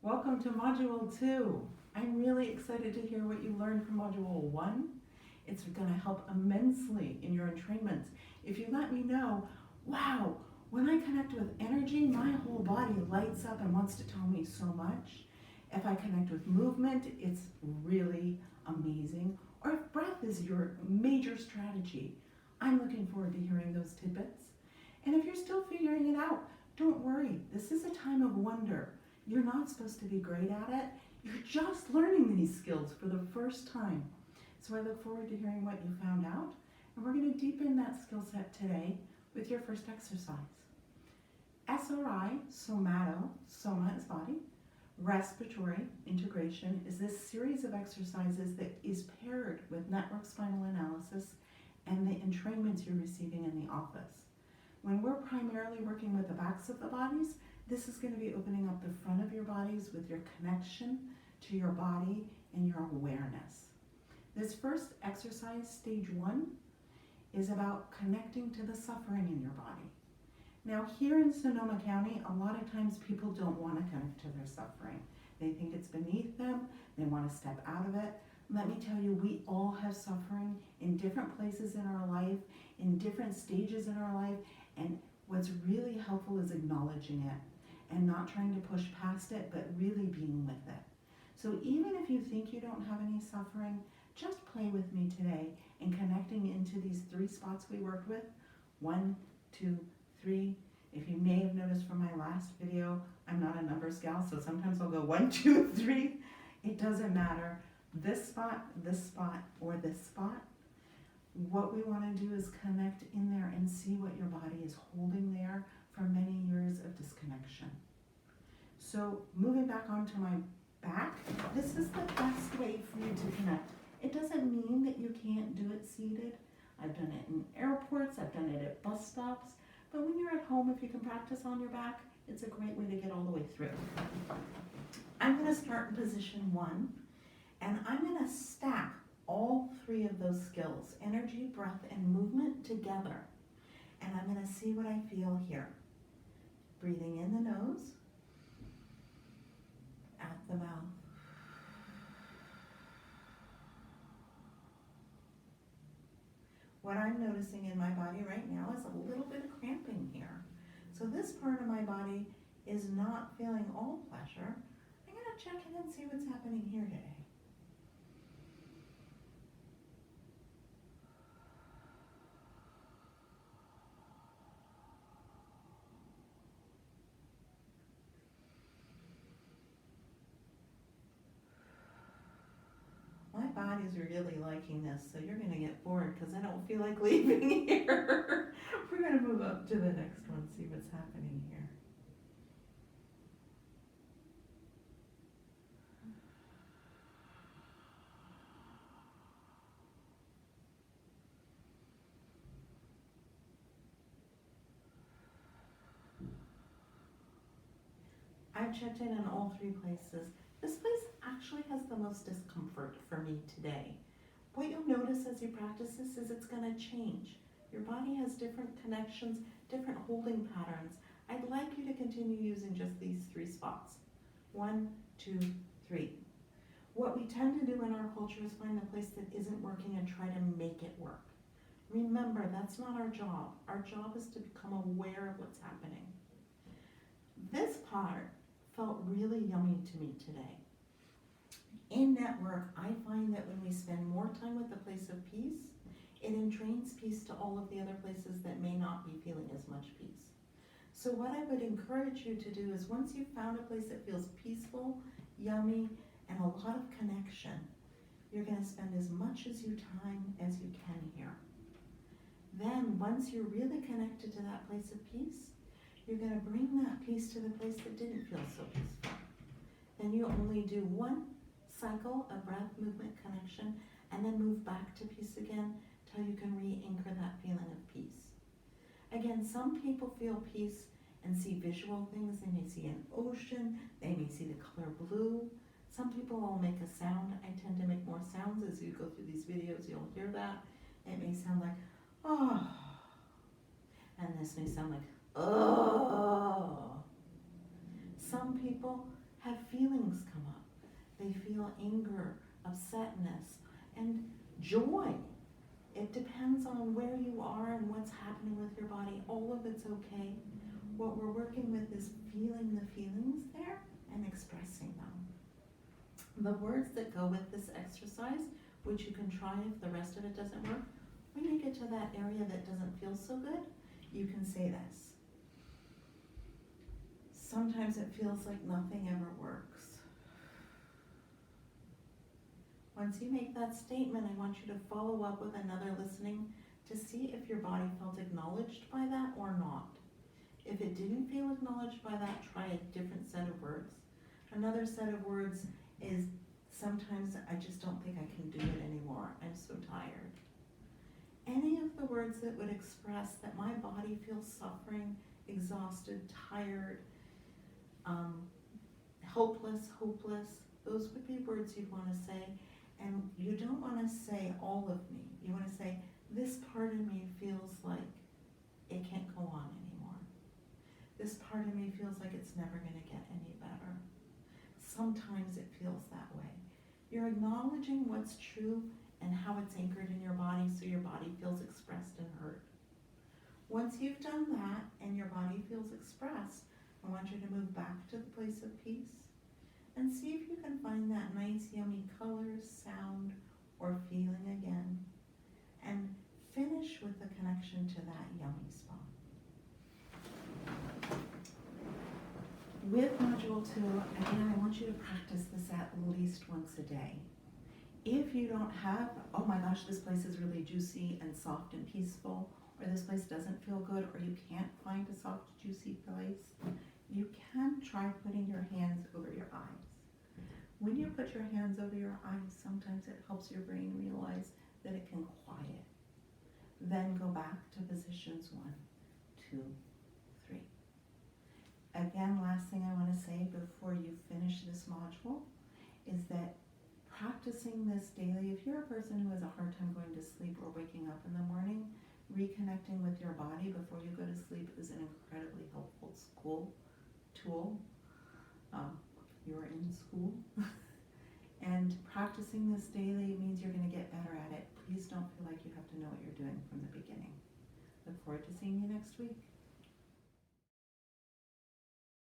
Welcome to Module 2. I'm really excited to hear what you learned from Module 1. It's going to help immensely in your entrainments. If you let me know, wow, when I connect with energy, my whole body lights up and wants to tell me so much. If I connect with movement, it's really amazing. Or if breath is your major strategy, I'm looking forward to hearing those tidbits. And if you're still figuring it out, don't worry. This is a time of wonder. You're not supposed to be great at it. You're just learning these skills for the first time. So I look forward to hearing what you found out. And we're going to deepen that skill set today with your first exercise. SRI, somato, soma is body, respiratory integration is this series of exercises that is paired with network spinal analysis and the entrainments you're receiving in the office. When we're primarily working with the backs of the bodies, this is going to be opening up the front of your bodies with your connection to your body and your awareness. This first exercise, stage 1, is about connecting to the suffering in your body. Now here in Sonoma County, a lot of times people don't want to connect to their suffering. They think it's beneath them, they want to step out of it. Let me tell you, we all have suffering in different places in our life, in different stages in our life, and what's really helpful is acknowledging it and not trying to push past it, but really being with it. So even if you think you don't have any suffering, just play with me today in connecting into these 3 spots we worked with. 1, 2, 3. If you may have noticed from my last video, I'm not a numbers gal, so sometimes I'll go 1, 2, 3. It doesn't matter. This spot, or this spot. What we want to do is connect in there and see what your body is holding there for many years of disconnection. So moving back onto my back, this is the best way for you to connect. It doesn't mean that you can't do it seated. I've done it in airports, I've done it at bus stops, but when you're at home, if you can practice on your back, it's a great way to get all the way through. I'm going to start in position 1, and I'm going to stack all 3 of those skills, energy, breath, and movement together. And I'm going to see what I feel here. Breathing in the nose, out the mouth. What I'm noticing in my body right now is a little bit of cramping here. So this part of my body is not feeling all pleasure. I'm going to check in and see what's happening here today. My body's really liking this, so you're going to get bored because I don't feel like leaving here. We're going to move up to the next one, see what's happening here. I've checked in all 3 places. This place actually has the most discomfort for me today. What you'll notice as you practice this is it's going to change. Your body has different connections, different holding patterns. I'd like you to continue using just these 3 spots. 1, 2, 3. What we tend to do in our culture is find the place that isn't working and try to make it work. Remember, that's not our job. Our job is to become aware of what's happening. This part felt really yummy to me today. In network, I find that when we spend more time with the place of peace, it entrains peace to all of the other places that may not be feeling as much peace. So what I would encourage you to do is once you've found a place that feels peaceful, yummy, and a lot of connection, you're going to spend as much as you time as you can here. Then once you're really connected to that place of peace, you're going to bring that peace to the place that didn't feel so peaceful. Then you only do 1 cycle of breath, movement, connection, and then move back to peace again till you can re-anchor that feeling of peace. Again, some people feel peace and see visual things. They may see an ocean, they may see the color blue. Some people will make a sound. I tend to make more sounds as you go through these videos. You'll hear that. It may sound like, oh, and this may sound like, oh. Some people have have feelings come up. They feel anger, upsetness, and joy. It depends on where you are and what's happening with your body. All of it's okay. What we're working with is feeling the feelings there and expressing them. The words that go with this exercise, which you can try if the rest of it doesn't work, when you get to that area that doesn't feel so good, you can say this. Sometimes it feels like nothing ever works. Once you make that statement, I want you to follow up with another listening to see if your body felt acknowledged by that or not. If it didn't feel acknowledged by that, try a different set of words. Another set of words is, sometimes I just don't think I can do it anymore. I'm so tired. Any of the words that would express that my body feels suffering, exhausted, tired, hopeless, those would be words you'd want to say. And you don't want to say all of me. You want to say, this part of me feels like it can't go on anymore. This part of me feels like it's never going to get any better. Sometimes it feels that way. You're acknowledging what's true and how it's anchored in your body so your body feels expressed and heard. Once you've done that and your body feels expressed, I want you to move back to the place of peace and see if you can find that nice, yummy color, sound, or feeling again. And finish with the connection to that yummy spot. With Module 2, again, I want you to practice this at least once a day. If you don't have, oh my gosh, this place is really juicy and soft and peaceful, or this place doesn't feel good, or you can't find a soft, juicy place, you can try putting your hands over your eyes. When you put your hands over your eyes, sometimes it helps your brain realize that it can quiet. Then go back to positions 1, 2, 3. Again, last thing I want to say before you finish this module is that practicing this daily, if you're a person who has a hard time going to sleep or waking up in the morning, reconnecting with your body before you go to sleep is an incredibly helpful tool. You're in school. And practicing this daily means you're going to get better at it. Please don't feel like you have to know what you're doing from the beginning. Look forward to seeing you next week.